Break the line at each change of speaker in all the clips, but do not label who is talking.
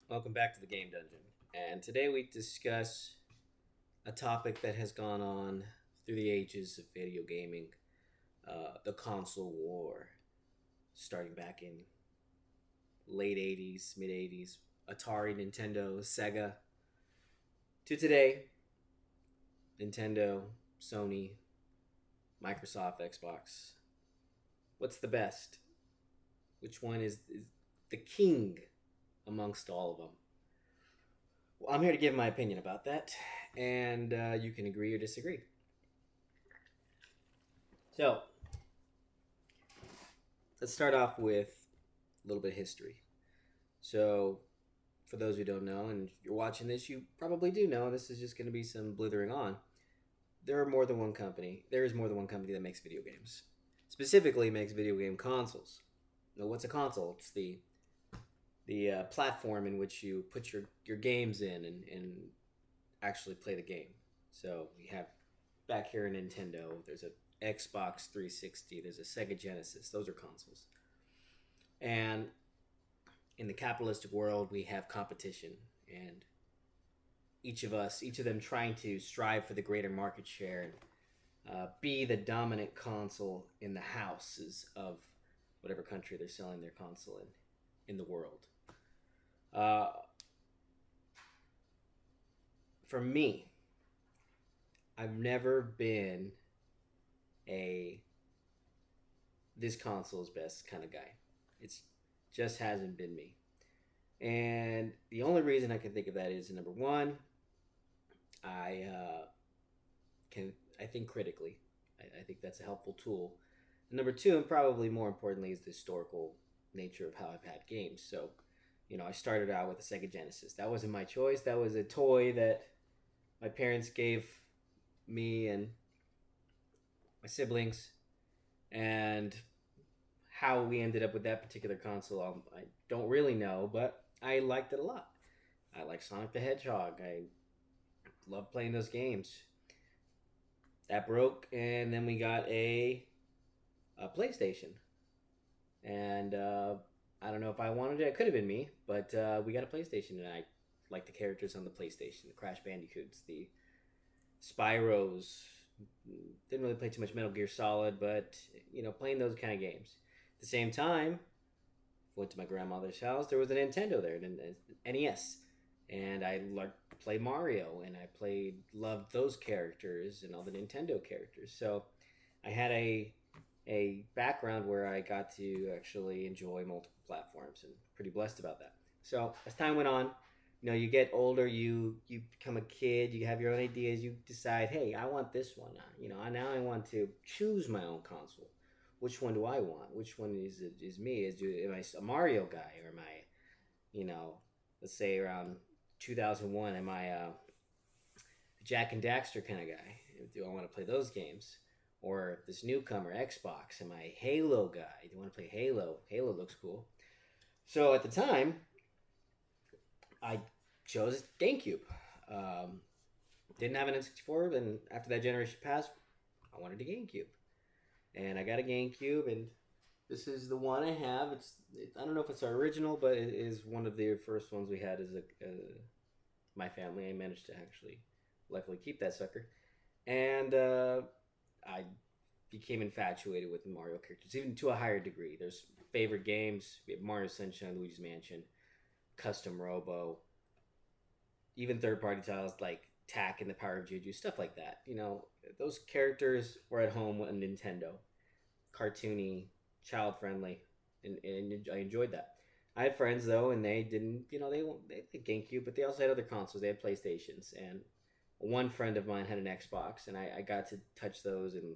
Welcome back to the Game Dungeon. And today we discuss a topic that has gone on through the ages of video gaming, the console war, starting back in late 80s, mid 80s, Atari, Nintendo, Sega, to today, Nintendo, Sony, Microsoft, Xbox. What's the best? Which one is the king amongst all of them? Well, I'm here to give my opinion about that, and you can agree or disagree. So, let's start off with a little bit of history. So, for those who don't know, and if you're watching this, you probably do know, this is just going to be some blithering on. There are more than one company. There is more than one company that makes video games. Specifically, makes video game consoles. Now, what's a console? It's the platform in which you put your games in and actually play the game. So we have back here a Nintendo. There's a Xbox 360. There's a Sega Genesis. Those are consoles. And in the capitalistic world, we have competition, and each of them trying to strive for the greater market share and be the dominant console in the houses of whatever country they're selling their console in the world. Uh, for me, I've never been a this console is best kind of guy. It's just hasn't been me. And the only reason I can think of that is number one, I can I think critically. I think that's a helpful tool. And number two, and probably more importantly, is the historical nature of how I've had games. So, I started out with a Sega Genesis. That wasn't my choice. That was a toy that my parents gave me and my siblings, and how we ended up with that particular console, I don't really know, but I liked it a lot. I like Sonic the Hedgehog. I love playing those games. That broke, and then we got a PlayStation, and I don't know if I wanted it. It could have been me, but we got a PlayStation, and I like the characters on the PlayStation, the Crash Bandicoots, the Spyros. Didn't really play too much Metal Gear Solid, but playing those kind of games. At the same time, went to my grandmother's house. There was a Nintendo there, an NES, and I learned to play Mario, and I loved those characters and all the Nintendo characters. So I had a background where I got to actually enjoy multiple platforms, and pretty blessed about that. So as time went on, you get older, you become a kid, you have your own ideas, you decide, hey, I want this one. Now I want to choose my own console. Which one do I want? Which one is me? Am I a Mario guy, or am I, let's say around 2001, am I a Jack and Daxter kind of guy? Do I want to play those games? Or this newcomer Xbox, am I a Halo guy? Do you want to play Halo? Halo looks cool. So at the time, I chose GameCube. Didn't have an N64, and after that generation passed, I wanted a GameCube, and I got a GameCube, and this is the one I have. I don't know if it's our original, but it is one of the first ones we had as my family. I managed to actually, luckily, keep that sucker, and I became infatuated with Mario characters, even to a higher degree. There's favorite games. We have Mario Sunshine, Luigi's Mansion, Custom Robo, even third-party titles like Tak and the Power of Juju, stuff like that. Those characters were at home with Nintendo, cartoony, child-friendly, and I enjoyed that. I had friends though, and they didn't. They had GameCube, but they also had other consoles. They had PlayStations, and one friend of mine had an Xbox, and I got to touch those and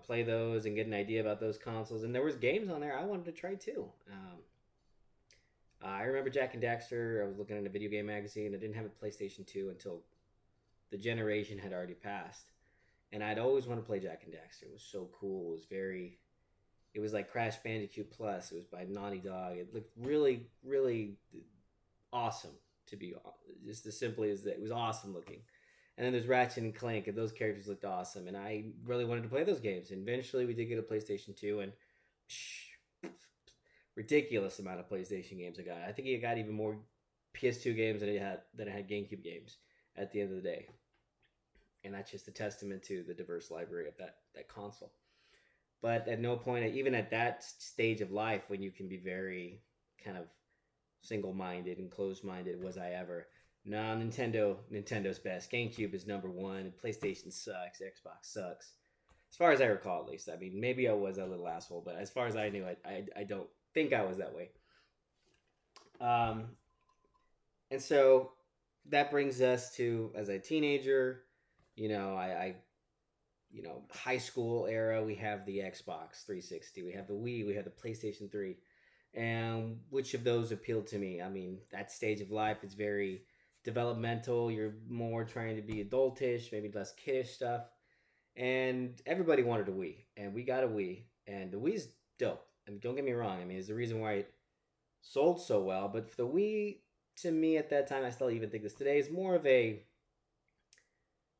play those and get an idea about those consoles. And there was games on there I wanted to try too. I remember Jack and Daxter. I was looking at a video game magazine. I didn't have a PlayStation 2 until the generation had already passed, and I'd always want to play Jack and Daxter. It was so cool. It was like Crash Bandicoot Plus. It was by Naughty Dog. It looked really, really awesome. To be just as simply as that, it was awesome looking. And then there's Ratchet and Clank, and those characters looked awesome, and I really wanted to play those games. And eventually, we did get a PlayStation 2, and ridiculous amount of PlayStation games I got. I think I got even more PS2 games than I had GameCube games at the end of the day, and that's just a testament to the diverse library of that console. But at no point, even at that stage of life, when you can be very kind of single-minded and closed-minded, was I ever. No, Nintendo's best. GameCube is number one. PlayStation sucks. Xbox sucks. As far as I recall, at least. I mean, maybe I was a little asshole, but as far as I knew, I don't think I was that way. Um, and so that brings us to, as a teenager, high school era, we have the Xbox 360, we have the Wii, we have the PlayStation 3. And which of those appealed to me? I mean, that stage of life is very developmental. You're more trying to be adultish, maybe less kiddish stuff. And everybody wanted a Wii, and we got a Wii, and the Wii's dope. I mean, don't get me wrong. I mean, it's the reason why it sold so well. But for the Wii, to me at that time, I still even think this today, is more of a.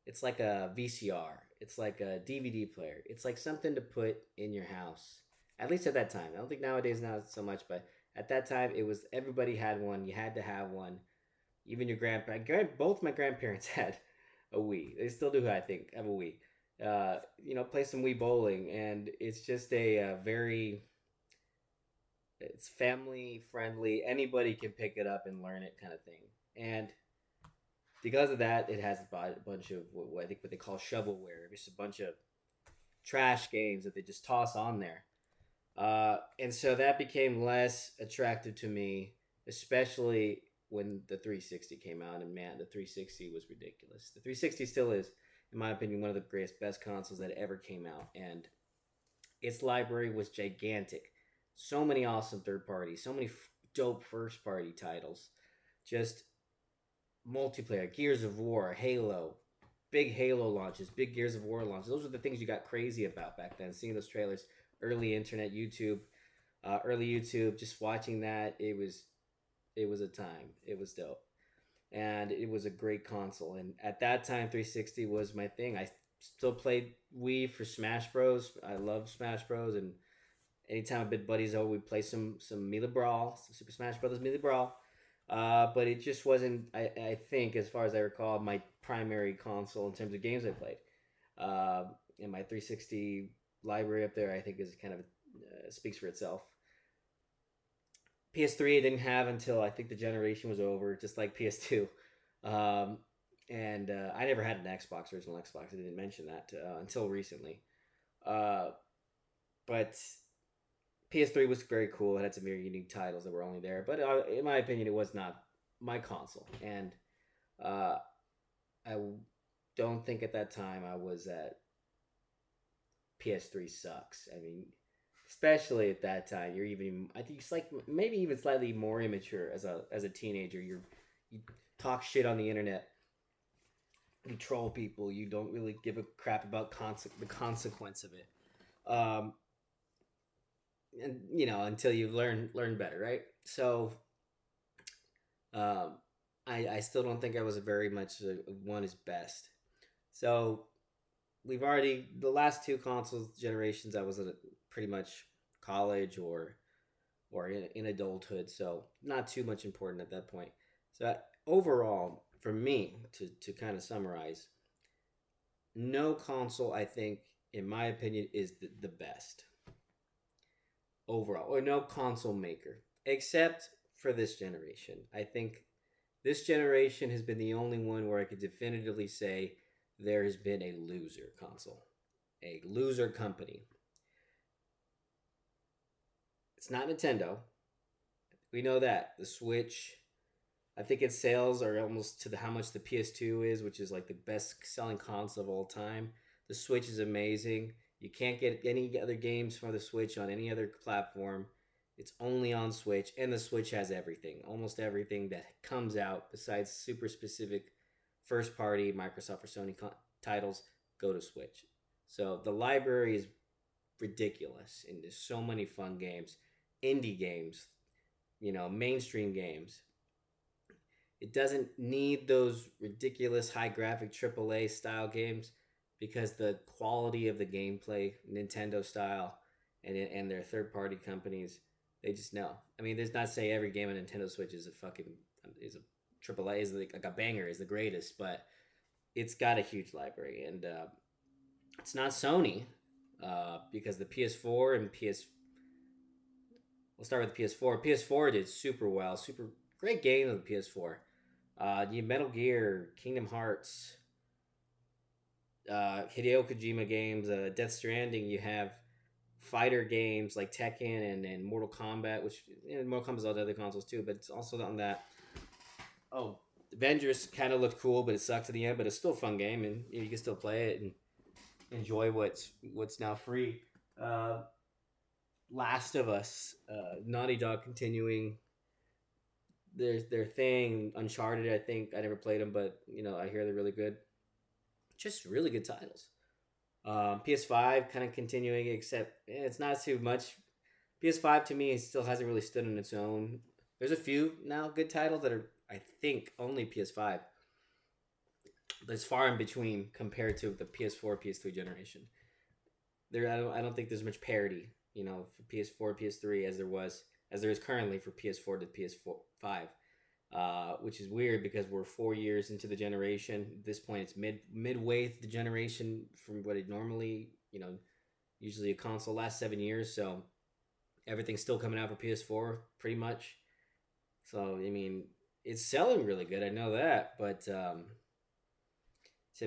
It's like a VCR. It's like a DVD player. It's like something to put in your house. At least at that time. I don't think nowadays now so much, but at that time it was everybody had one. You had to have one. Even your both my grandparents had a Wii. They still do, I think, have a Wii. Play some Wii bowling, and it's just it's family friendly. Anybody can pick it up and learn it, kind of thing. And because of that, it has a bunch of what I think what they call shovelware. Just a bunch of trash games that they just toss on there. And so that became less attractive to me, especially when the 360 came out. And man, the 360 was ridiculous. The 360 still is, in my opinion, one of the best consoles that ever came out. And its library was gigantic. So many awesome third parties, so many dope first party titles. Just multiplayer, Gears of War, Halo, big Halo launches, big Gears of War launches. Those are the things you got crazy about back then. Seeing those trailers, early internet, early YouTube, just watching that, it was a time. It was dope, and it was a great console. And at that time, 360 was my thing. I still played Wii for Smash Bros. I love Smash Bros. And anytime I've been buddies over, we'd play some Melee Brawl, some Super Smash Brothers Melee Brawl. But it just wasn't, I think, as far as I recall, my primary console in terms of games I played. And my 360 library up there, I think, is kind of speaks for itself. PS3 I didn't have until I think the generation was over, just like PS2. And I never had an Xbox, original Xbox. I didn't mention that until recently. But PS3 was very cool. It had some very unique titles that were only there. But in my opinion, it was not my console. And I don't think at that time I was at PS3 sucks. I mean, especially at that time, I think it's like maybe even slightly more immature as a teenager. You talk shit on the internet. You troll people. You don't really give a crap about the consequence of it. And until you learn better, right? So I still don't think I was a very much one is best. So the last two consoles generations, I was at pretty much college or in adulthood, so not too much important at that point. So overall, for me, to kind of summarize, no console, I think, in my opinion, is the best overall, or no console maker, except for this generation. I think this generation has been the only one where I could definitively say there has been a loser console, a loser company. It's not Nintendo. We know that. The Switch, I think its sales are almost to how much the PS2 is, which is like the best selling console of all time. The Switch is amazing. You can't get any other games for the Switch on any other platform. It's only on Switch, and the Switch has everything. Almost everything that comes out besides super specific first-party Microsoft or Sony titles go to Switch. So the library is ridiculous, and there's so many fun games, indie games, mainstream games. It doesn't need those ridiculous high graphic AAA style games because the quality of the gameplay, Nintendo style, and their third party companies They just know. I mean, there's not say every game on Nintendo Switch is a fucking is a triple A is like a banger is the greatest, but it's got a huge library, and it's not Sony because the PS4 and PS. We'll start with the PS4. PS4 did super well, super great games on the PS4. You Metal Gear, Kingdom Hearts, Hideo Kojima games, Death Stranding. You have fighter games like Tekken and Mortal Kombat, which Mortal Kombat's on other consoles too, but it's also on that. Oh, Avengers kind of looked cool, but it sucks at the end. But it's still a fun game, and you can still play it and enjoy what's now free. Uh, Last of Us, Naughty Dog continuing their thing. Uncharted, I think I never played them, but I hear they're really good. Just really good titles. PS5 kind of continuing, except it's not too much. PS5 to me still hasn't really stood on its own. There's a few now good titles that are, I think, only PS5. But it's far in between compared to the PS4, PS3 generation. I don't think there's much parity, for PS4, PS3 as there is currently for PS4 to PS5. Which is weird because we're 4 years into the generation. At this point, it's midway through the generation from what it normally, usually a console lasts 7 years. So everything's still coming out for PS4 pretty much. So I mean, it's selling really good. I know that, but to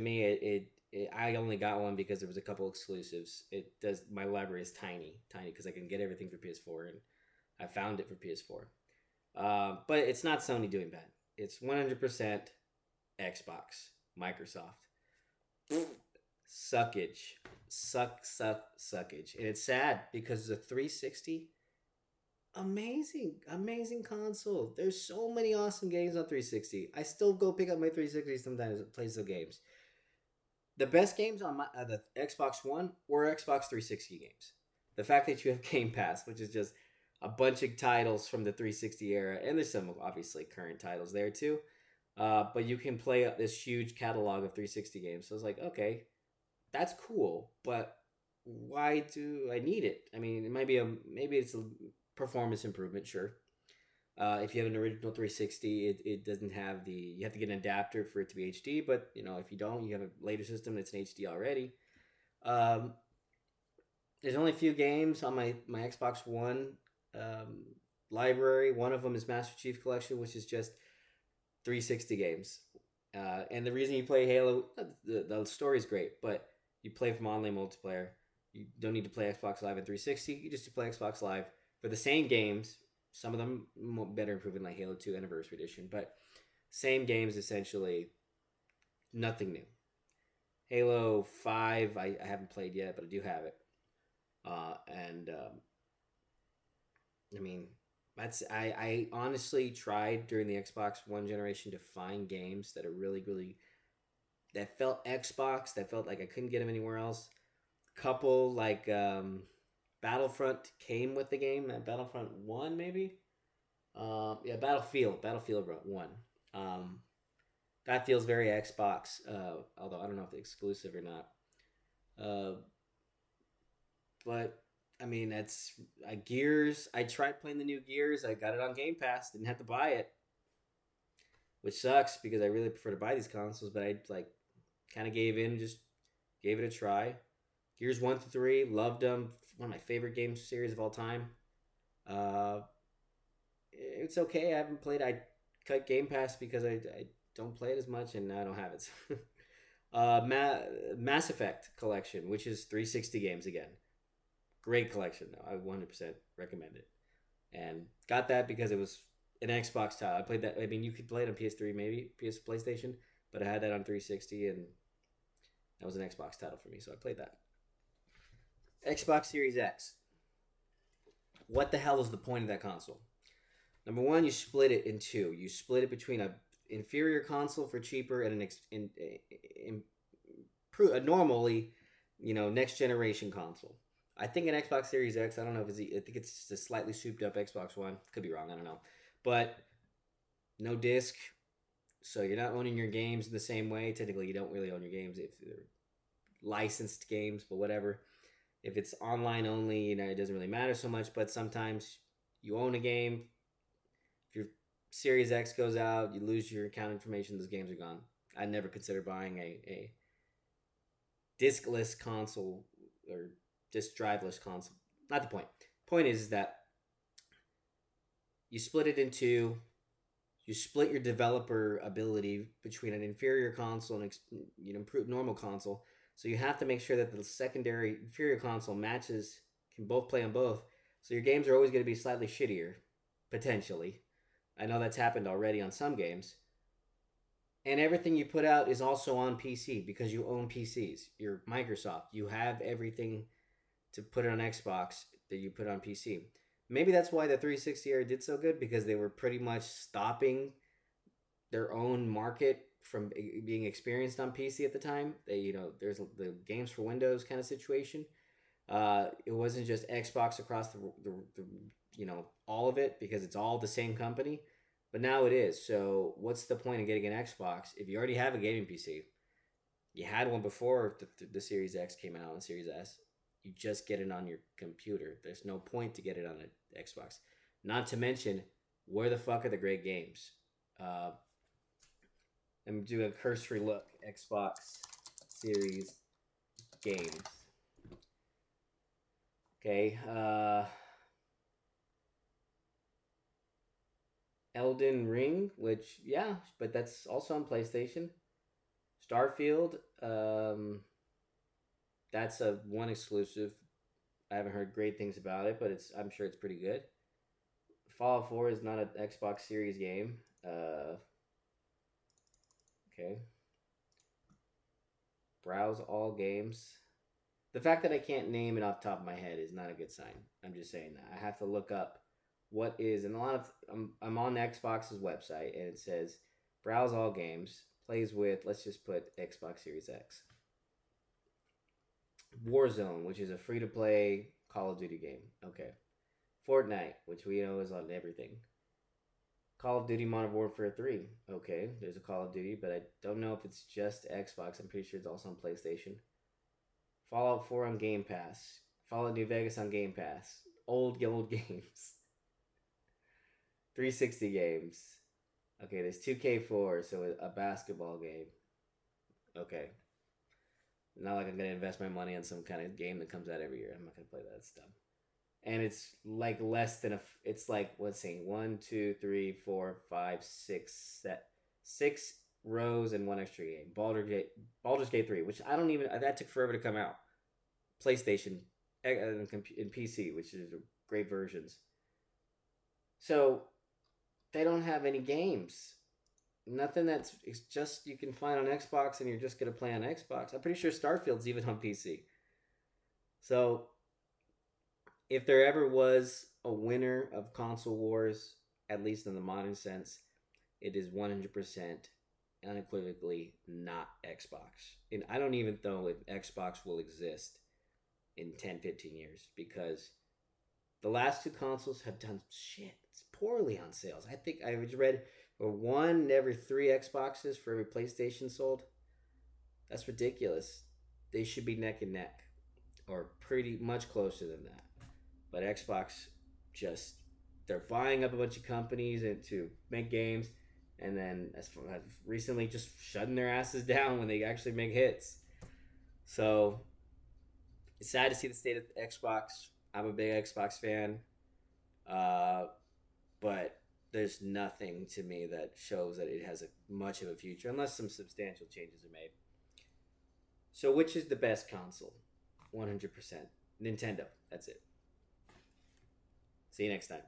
me, I only got one because there was a couple exclusives. It does my library is tiny because I can get everything for PS4 and I found it for PS4. But it's not Sony doing bad. It's 100% Xbox, Microsoft. Suckage. Suckage. And it's sad because the 360, amazing console. There's so many awesome games on 360. I still go pick up my 360 sometimes and play some games. The best games on the Xbox One were Xbox 360 games. The fact that you have Game Pass, which is just a bunch of titles from the 360 era, and there's some obviously current titles there too. But you can play this huge catalog of 360 games. So I was like, okay, that's cool, but why do I need it? I mean, maybe it's a performance improvement, sure. If you have an original 360, it doesn't have you have to get an adapter for it to be HD. But if you don't, you have a later system that's in HD already. There's only a few games on my Xbox One library. One of them is Master Chief Collection, which is just 360 games. And the reason you play Halo, the story is great, but you play from online multiplayer. You don't need to play Xbox Live at 360. You just play Xbox Live for the same games. Some of them better improvement, like Halo 2 Anniversary Edition, but same games essentially. Nothing new. Halo 5, I haven't played yet, but I do have it. I mean, I honestly tried during the Xbox One generation to find games that are really that felt Xbox, that felt like I couldn't get them anywhere else. Couple like Battlefront came with the game, Battlefront 1 maybe. Yeah, Battlefield 1. That feels very Xbox, although I don't know if it's exclusive or not. But I mean, that's Gears. I tried playing the new Gears. I got it on Game Pass. Didn't have to buy it, which sucks because I really prefer to buy these consoles. But I kind of gave in, just gave it a try. Gears 1 to 3, loved them. One of my favorite game series of all time. It's okay. I haven't played. I cut Game Pass because I don't play it as much, and I don't have it. Mass Effect collection, which is 360 games again. Great collection, though. I 100% recommend it. And got that because it was an Xbox title. I played that. I mean, you could play it on PS3, maybe PlayStation, but I had that on 360, and that was an Xbox title for me, so I played that. Xbox Series X. What the hell is the point of that console? Number one, you split it in two. You split it between a inferior console for cheaper and a normally, next generation console. I think an Xbox Series X, I don't know if I think it's just a slightly souped up Xbox One. Could be wrong, I don't know. But no disc, so you're not owning your games in the same way. Technically, you don't really own your games if they're licensed games, but whatever. If it's online only, it doesn't really matter so much, but sometimes You own a game. If your Series X goes out, you lose your account information. Those games are gone. I never consider buying a diskless console or disk driveless console. Not the point. Point is that you split it into you split your developer ability between an inferior console and improved normal console. So you have to make sure that the secondary inferior console matches can both play on both. So your games are always going to be slightly shittier, potentially. I know that's happened already on some games. And everything you put out is also on PC because you own PCs. You're Microsoft. You have everything to put it on Xbox that you put on PC. Maybe that's why the 360 era did so good, because they were pretty much stopping their own market from being experienced on PC at the time. There's the games for Windows kind of situation. It wasn't just Xbox across the all of it, because it's all the same company. But now it is. So what's the point of getting an Xbox if you already have a gaming PC? You had one before the Series X came out and Series S. You just get it on your computer. There's no point to get it on an Xbox. Not to mention, where the fuck are the great games? I'm doing a cursory look. Xbox Series games. Okay. Elden Ring, which, yeah, but that's also on PlayStation. Starfield, that's a one exclusive. I haven't heard great things about it, but I'm sure it's pretty good. Fallout 4 is not an Xbox Series game. Okay. Browse all games. The fact that I can't name it off the top of my head is not a good sign. I'm just saying that. I have to look up what is, and I'm on Xbox's website, and it says browse all games, plays with, let's just put Xbox Series X. Warzone, which is a free-to-play Call of Duty game. Okay. Fortnite, which we know is on everything. Call of Duty Modern Warfare 3. Okay, there's a Call of Duty, but I don't know if it's just Xbox. I'm pretty sure it's also on PlayStation. Fallout 4 on Game Pass. Fallout New Vegas on Game Pass. Old games. 360 games. Okay, there's 2K4, so a basketball game. Okay. Not like I'm going to invest my money on some kind of game that comes out every year. I'm not going to play that stuff. And it's like less than it's like, let's see, 1, 2, 3, 4, 5, 6, 6 rows and one extra game. Baldur's Gate 3, which I don't even, that took forever to come out. PlayStation and PC, which is great versions. So they don't have any games. Nothing that's just you can find on Xbox and you're just going to play on Xbox. I'm pretty sure Starfield's even on PC. So if there ever was a winner of console wars, at least in the modern sense, it is 100% unequivocally not Xbox. And I don't even know if Xbox will exist in 10, 15 years, because the last two consoles have done shit poorly on sales. I think I read for 1 every 3 Xboxes for every PlayStation sold. That's ridiculous. They should be neck and neck, or pretty much closer than that. But Xbox just, they're buying up a bunch of companies to make games, and then as recently just shutting their asses down when they actually make hits. So it's sad to see the state of Xbox. I'm a big Xbox fan, but there's nothing to me that shows that it has much of a future, unless some substantial changes are made. So which is the best console? 100%. Nintendo. That's it. See you next time.